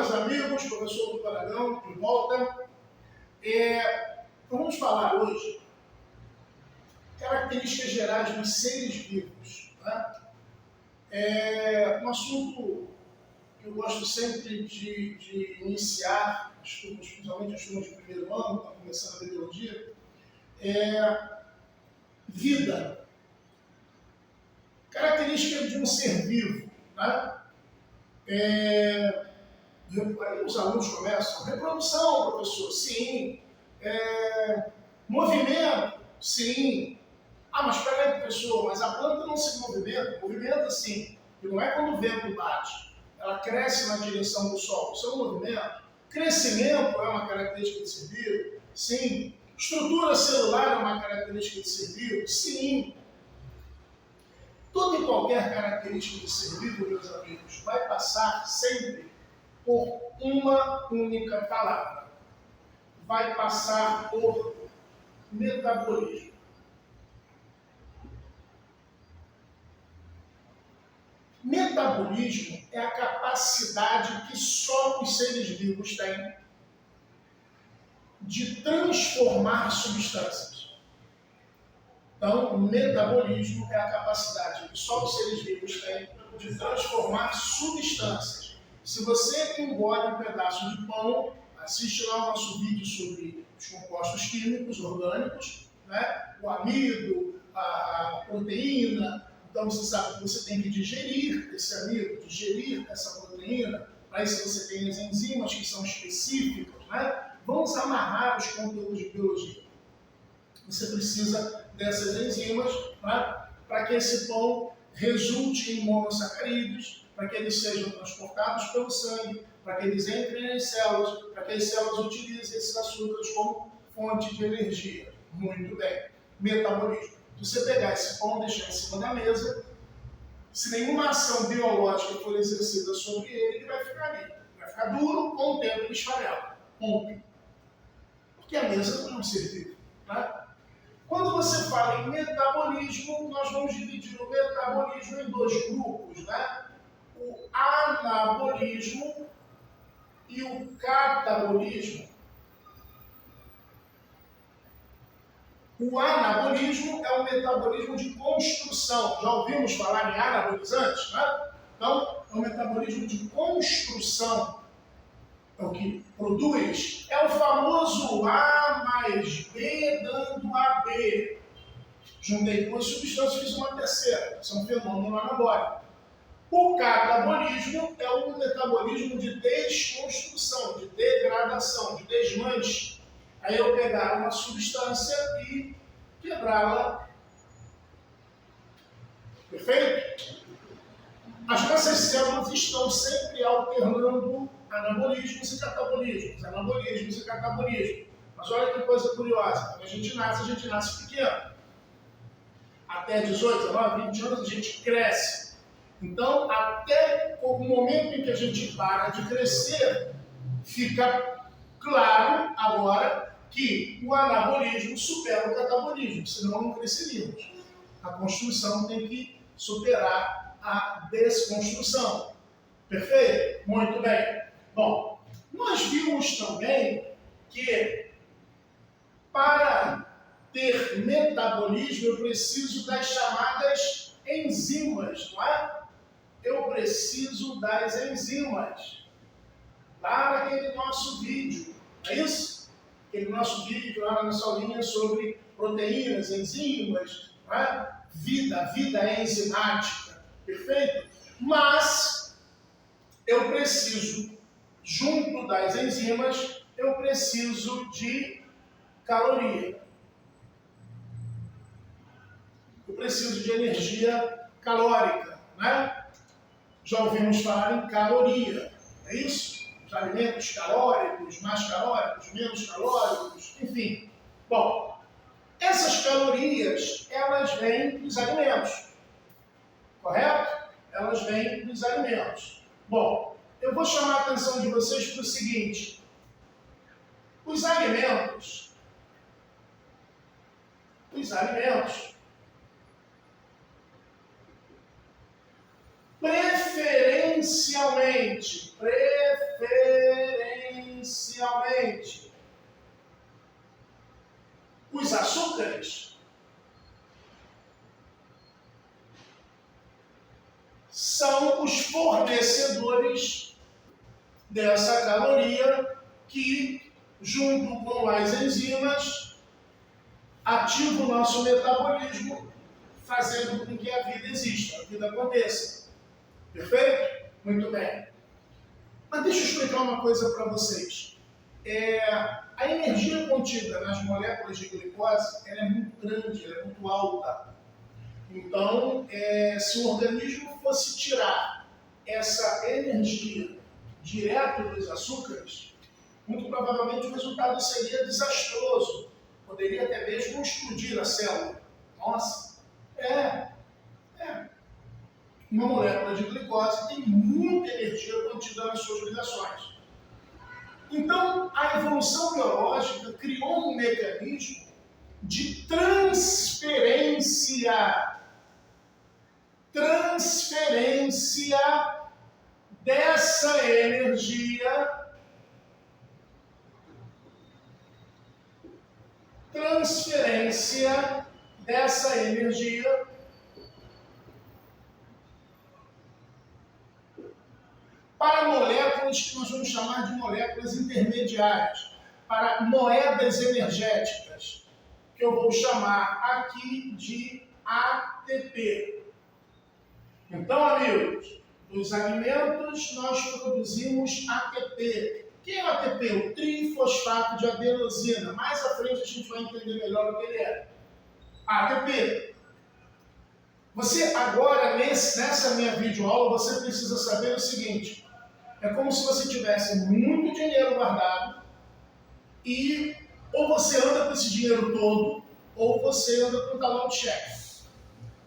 meus amigos, professor Lucas Aragão, de volta. Vamos falar hoje características gerais dos seres vivos. Tá? Um assunto que eu gosto sempre de iniciar, principalmente os estudos de primeiro ano, está começando a biologia, vida. Característica de um ser vivo. Tá? Aí os alunos começam, reprodução, professor, sim. Movimento, sim. Ah, mas peraí, professor, mas a planta não se movimenta sim. E não é quando o vento bate, ela cresce na direção do sol, isso é um movimento. Crescimento é uma característica de ser vivo, sim. Estrutura celular é uma característica de ser vivo, sim. Toda e qualquer característica de ser vivo, meus amigos, vai passar sempre por uma única palavra. Vai passar por metabolismo. Metabolismo é a capacidade que só os seres vivos têm de transformar substâncias. Então, metabolismo é a capacidade que só os seres vivos têm de transformar substâncias. Se você engole um pedaço de pão, assiste lá o nosso vídeo sobre os compostos químicos orgânicos, né? O amido, a proteína. Então você sabe que você tem que digerir esse amido, digerir essa proteína. Para isso você tem as enzimas que são específicas. Né? Vamos amarrar os conteúdos de biologia. Você precisa dessas enzimas, né? Para que esse pão resulte em monossacarídeos, para que eles sejam transportados pelo sangue, para que eles entrem nas células, para que as células utilizem esses açúcares como fonte de energia. Muito bem. Metabolismo. Se você pegar esse pão e deixar em cima da mesa, se nenhuma ação biológica for exercida sobre ele, ele vai ficar ali. Vai ficar duro, com o tempo ele esfarela. Ponto. Porque a mesa não é um ser vivo. Tá? Quando você fala em metabolismo, nós vamos dividir o metabolismo em dois grupos, né? O anabolismo e o catabolismo. O anabolismo é um metabolismo de construção. Já ouvimos falar em anabolizantes, né? Então, é um metabolismo de construção. É o que produz. É o famoso A mais B dando AB. Juntei duas substâncias e fiz uma terceira. Isso é um fenômeno anabólico. O catabolismo é um metabolismo de desconstrução, de degradação, de desmanche. Aí eu pegar uma substância e quebrá-la. Perfeito? As nossas células estão sempre alternando anabolismos e catabolismos, anabolismos e catabolismos. Mas olha que coisa curiosa, quando a gente nasce pequeno. Até 18, 19, 20 anos a gente cresce. Então, até o momento em que a gente para de crescer, fica claro agora que o anabolismo supera o catabolismo, senão não cresceríamos. A construção tem que superar a desconstrução. Perfeito? Muito bem. Bom, nós vimos também que para ter metabolismo eu preciso das chamadas enzimas, não é? Eu preciso das enzimas. Lá naquele nosso vídeo, não é isso? Aquele nosso vídeo lá na nossa aulinha sobre proteínas, enzimas, não é? Vida é enzimática, perfeito? Mas eu preciso, junto das enzimas, eu preciso de caloria. Eu preciso de energia calórica, né? Já ouvimos falar em caloria, é isso? Os alimentos calóricos, mais calóricos, menos calóricos, enfim. Bom, essas calorias, elas vêm dos alimentos, correto? Elas vêm dos alimentos. Bom, eu vou chamar a atenção de vocês para o seguinte. Os alimentos, preferencialmente, os açúcares são os fornecedores dessa caloria que, junto com as enzimas, ativam o nosso metabolismo, fazendo com que a vida exista, a vida aconteça. Perfeito? Muito bem. Mas deixa eu explicar uma coisa para vocês. A energia contida nas moléculas de glicose ela é muito grande, ela é muito alta. Então, se o organismo fosse tirar essa energia direto dos açúcares, muito provavelmente o resultado seria desastroso. Poderia até mesmo explodir a célula. Nossa, uma molécula de glicose tem muita energia contida nas suas ligações. Então, a evolução biológica criou um mecanismo de transferência dessa energia, para moléculas que nós vamos chamar de moléculas intermediárias, para moedas energéticas, que eu vou chamar aqui de ATP. Então, amigos, dos alimentos nós produzimos ATP. O que é o ATP? O trifosfato de adenosina. Mais à frente a gente vai entender melhor o que ele é. ATP. Você agora, nessa minha videoaula, você precisa saber o seguinte. É como se você tivesse muito dinheiro guardado e ou você anda com esse dinheiro todo ou você anda com um talão de cheque.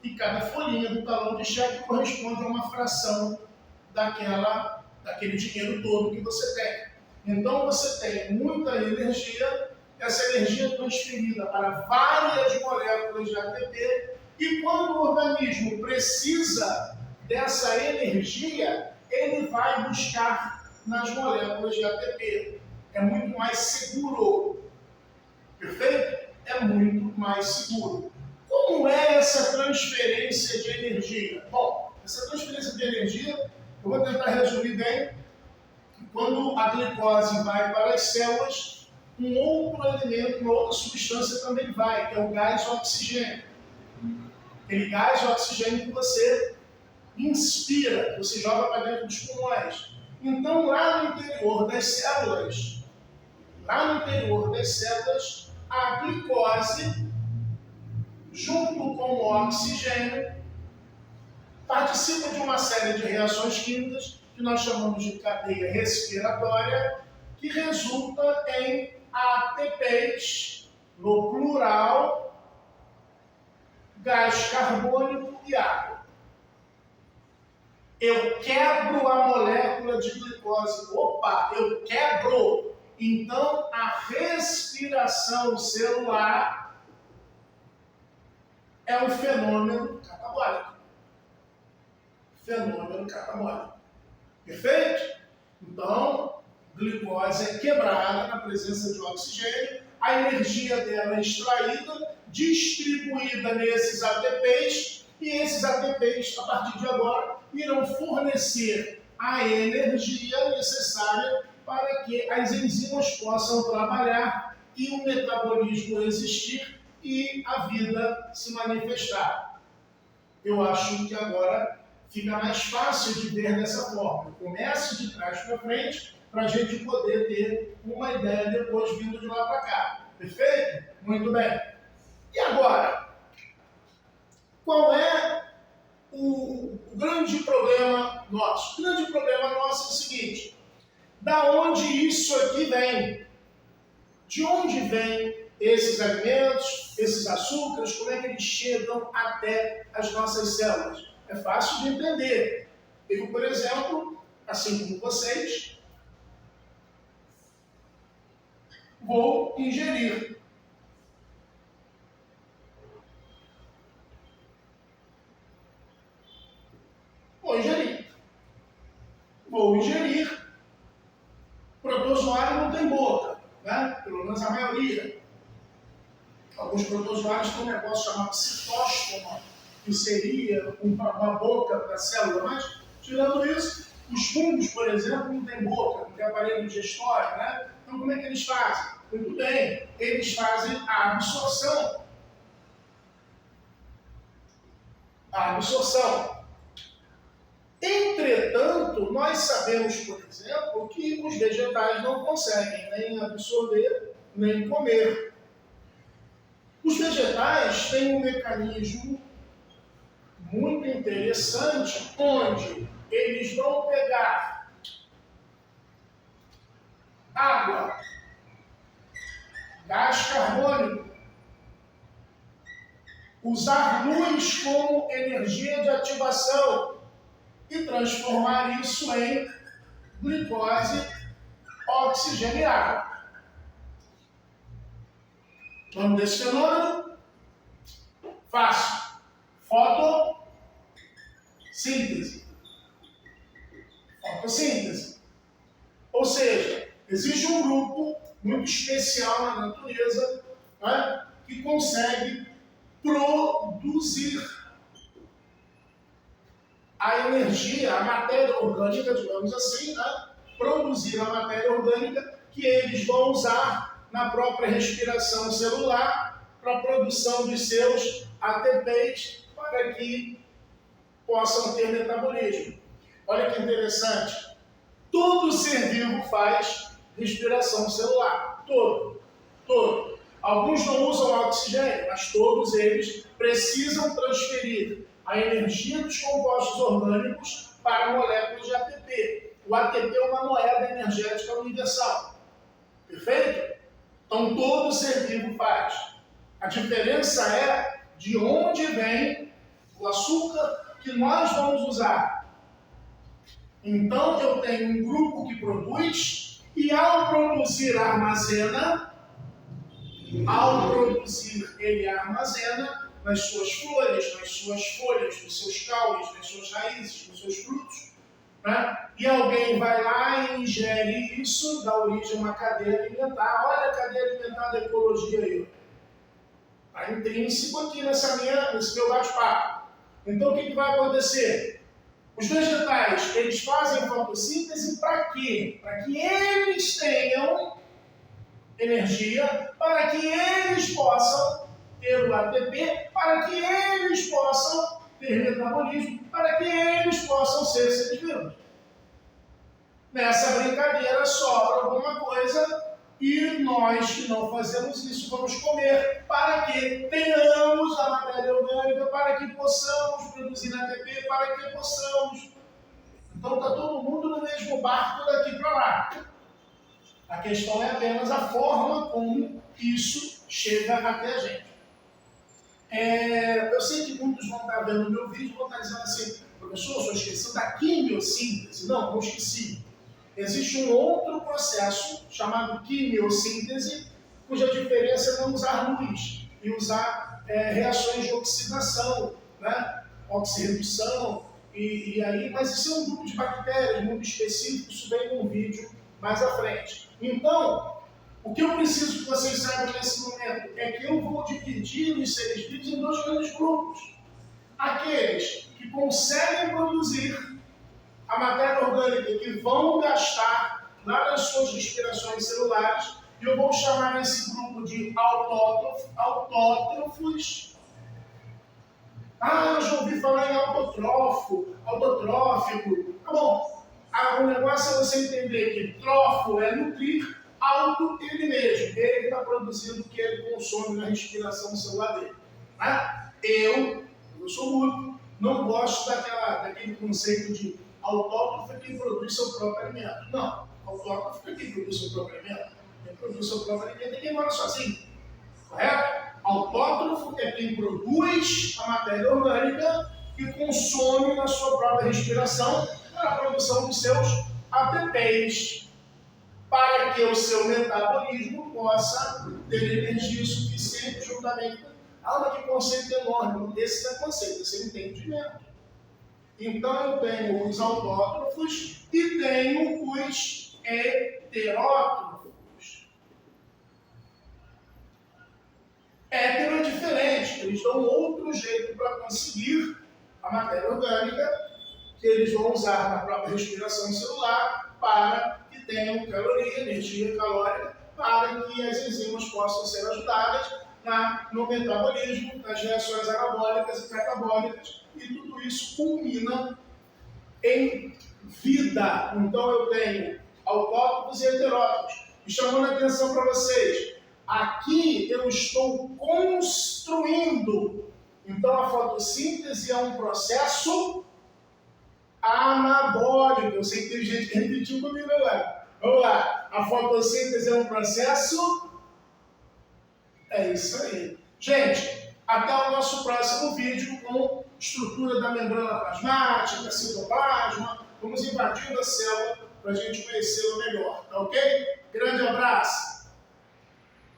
E cada folhinha do talão de cheque corresponde a uma fração daquele dinheiro todo que você tem. Então você tem muita energia, essa energia é transferida para várias moléculas de ATP e quando o organismo precisa dessa energia, ele vai buscar nas moléculas de ATP. É muito mais seguro. Perfeito? É muito mais seguro. Como é essa transferência de energia? Bom, essa transferência de energia, eu vou tentar resumir bem. Quando a glicose vai para as células, um outro elemento, uma outra substância também vai, que é o gás oxigênio. Aquele gás oxigênio que você inspira, que você joga para dentro dos pulmões. Então, lá no interior das células, a glicose, junto com o oxigênio, participa de uma série de reações químicas que nós chamamos de cadeia respiratória, que resulta em ATPs, no plural, gás carbônico e água. Eu quebro a molécula de glicose. Opa, eu quebro. Então, a respiração celular é um fenômeno catabólico. Perfeito? Então, glicose é quebrada na presença de oxigênio, a energia dela é extraída, distribuída nesses ATPs, e esses ATPs, a partir de agora, irão fornecer a energia necessária para que as enzimas possam trabalhar e o metabolismo existir e a vida se manifestar. Eu acho que agora fica mais fácil de ver dessa forma. Eu começo de trás para frente para a gente poder ter uma ideia depois vindo de lá para cá. Perfeito? Muito bem. E agora, qual é o grande problema nosso? O grande problema nosso é o seguinte: da onde isso aqui vem? De onde vem esses alimentos, esses açúcares, como é que eles chegam até as nossas células? É fácil de entender. Eu, por exemplo, assim como vocês, vou ingerir. Vou ingerir. tem boca, né? Pelo menos a maioria. Alguns protozoários têm um negócio chamado citostoma, que seria uma boca para a célula, mas, tirando isso, os fungos, por exemplo, não têm boca, não tem aparelho digestório, né? Então, como é que eles fazem? Muito bem, eles fazem a absorção. A absorção. Entretanto, nós sabemos, por exemplo, que os vegetais não conseguem nem absorver, nem comer. Os vegetais têm um mecanismo muito interessante, onde eles vão pegar água, gás carbônico, usar luz como energia de ativação e transformar isso em glicose, oxigênio e água. O nome desse fenômeno? Fácil. Fotossíntese. Fotossíntese. Ou seja, existe um grupo muito especial na natureza, né, que consegue produzir a energia, a matéria orgânica, digamos assim, né, produzir a matéria orgânica que eles vão usar na própria respiração celular para a produção de seus ATPs para que possam ter metabolismo. Olha que interessante. Todo ser vivo faz respiração celular. Todo. Alguns não usam oxigênio, mas todos eles precisam transferir a energia dos compostos orgânicos para moléculas de ATP. O ATP é uma moeda energética universal. Perfeito? Então todo ser vivo faz. A diferença é de onde vem o açúcar que nós vamos usar. Então eu tenho um grupo que produz e ao produzir armazena, ele armazena nas suas flores, nas suas folhas, nos seus caules, nas suas raízes, nos seus frutos. Né? E alguém vai lá e ingere isso, dá origem a uma cadeia alimentar. Olha a cadeia alimentar da ecologia aí. Está intrínseco aqui nesse meu bate-papo. Então o que vai acontecer? Os vegetais, eles fazem fotossíntese para quê? Para que eles tenham energia, para que eles possam ter o ATP, para que eles possam ter metabolismo, para que eles possam ser seres vivos. Nessa brincadeira sobra alguma coisa e nós que não fazemos isso vamos comer para que tenhamos a matéria orgânica, para que possamos produzir ATP, para que possamos. Então está todo mundo no mesmo barco daqui para lá. A questão é apenas a forma como isso chega até a gente. Eu sei que muitos vão estar vendo o meu vídeo e vão estar dizendo assim, professor, eu só esqueci da quimiossíntese. Não esqueci. Existe um outro processo chamado quimiossíntese, cuja diferença é não usar luz e usar reações de oxidação, né? Oxirredução, mas isso é um grupo de bactérias muito específico, isso vem num vídeo mais à frente. Então, o que eu preciso que vocês saibam nesse momento é que eu vou dividir os seres vivos em dois grandes grupos. Aqueles que conseguem produzir a matéria orgânica que vão gastar lá nas suas respirações celulares, e eu vou chamar esse grupo de autótrofos. Eu já ouvi falar em autotrófico. Tá bom. O negócio é você entender que trófo é nutrir, auto ele mesmo. Ele está produzindo o que ele consome na respiração celular dele. Né? Eu sou muito, não gosto daquele conceito de autótrofo é quem produz seu próprio alimento. Não, autótrofo é quem produz seu próprio alimento. Quem produz seu próprio alimento é quem mora sozinho. Correto? Autótrofo é quem produz a matéria orgânica e consome na sua própria respiração para a produção dos seus ATPs, para que o seu metabolismo possa ter energia suficiente juntamente. Mas que conceito enorme, esse não é conceito, esse é entendimento. Então eu tenho os autótrofos e tenho os heterótrofos. Hétero é diferente, eles dão outro jeito para conseguir a matéria orgânica que eles vão usar na própria respiração celular para que tenham caloria, energia calórica, para que as enzimas possam ser ajudadas no metabolismo, nas reações anabólicas e catabólicas, e tudo isso culmina em vida. Então eu tenho autótrofos e heterótrofos. E chamando a atenção para vocês, aqui eu estou construindo. Então a fotossíntese é um processo anabólico. Eu sei que tem gente que repetiu comigo agora. Vamos lá. A fotossíntese é um processo... É isso aí. Gente, até o nosso próximo vídeo com estrutura da membrana plasmática, citoplasma. Vamos invadindo a célula para a gente conhecê-la melhor, tá ok?